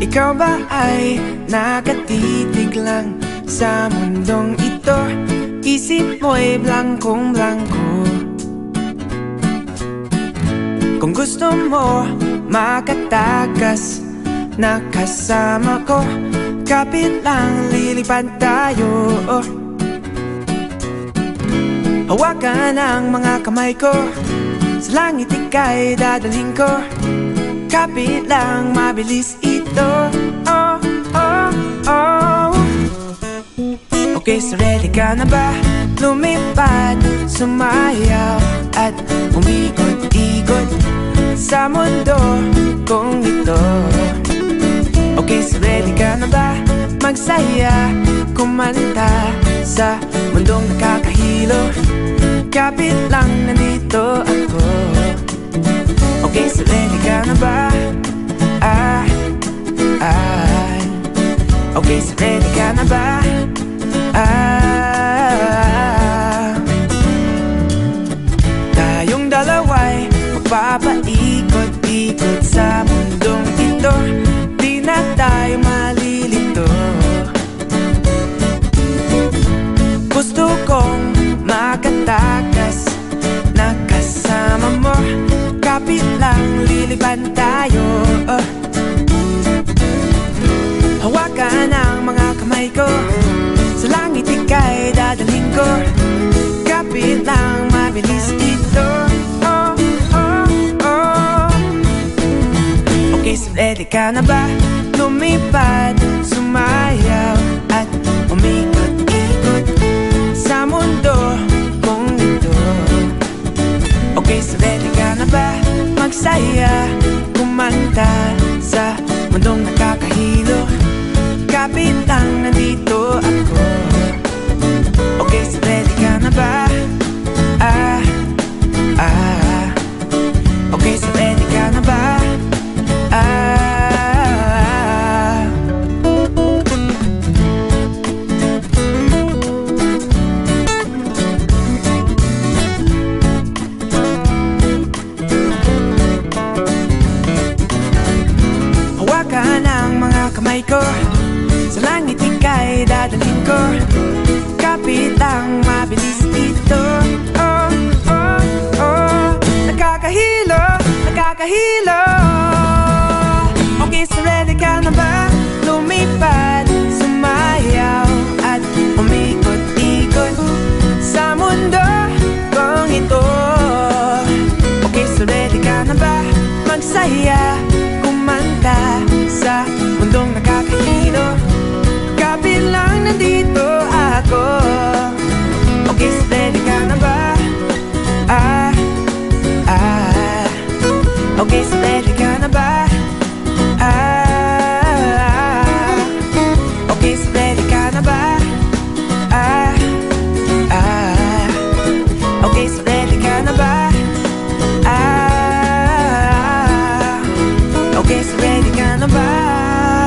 Ikaw ba ay nakatitig lang sa mundong ito? Isip mo'y blankong-blanko. Kung gusto mo makatakas na kasama ko, kapit lang lilipad tayo. Hawakan ang mga kamay ko, sa langit ika'y dadalhin ko. Kapit lang, mabilis ito. Oh, oh, oh. Okay, so ready ka na ba? Lumipad, sumayaw at umikot-ikot sa mundo kong ito. Okay, so ready ka na ba? Magsaya, kumanta sa mundong nakakahilo. Kapit lang, nandito ako. Okay, so ready ka na ba? Okay, so ready ka na ba? Tayong dalawa'y magpapaikot-ikot sa mundong ito. Di na tayo malilito. Gusto kong makatakas na kasama mo. Kapit lang, lilipad tayo. Hawakan ang mga kamay ko, sa langit ika'y dadalhin ko. Kapit lang, mabilis ito. Oh, oh, oh. Okay, so ready ka na ba? Lumipad, sumayaw at umikot-ikot sa mundo kong ito. Okay, so ready ka na ba? Magsaya, kumanta sa mundong nakakahilo. Kapit lang, nandito ako. Okay, so ready ka na ba? Okay, so ready ka na ba? Hawakan ang mga kamay ko, sa langit ika'y dadalhin ko. Kapit lang, mabilis ito. Oh, oh, oh. Nakakahilo, nakakahilo. Okay, so ready ka na ba? Lumipad, sumayaw at umikot-ikot sa mundo kong ito. Okay, so ready ka na ba? Magsaya, kumanta sa mundong nakakahilo. Kapit lang, nandito ako. Okay, so ready ka na ba? Okay, so ready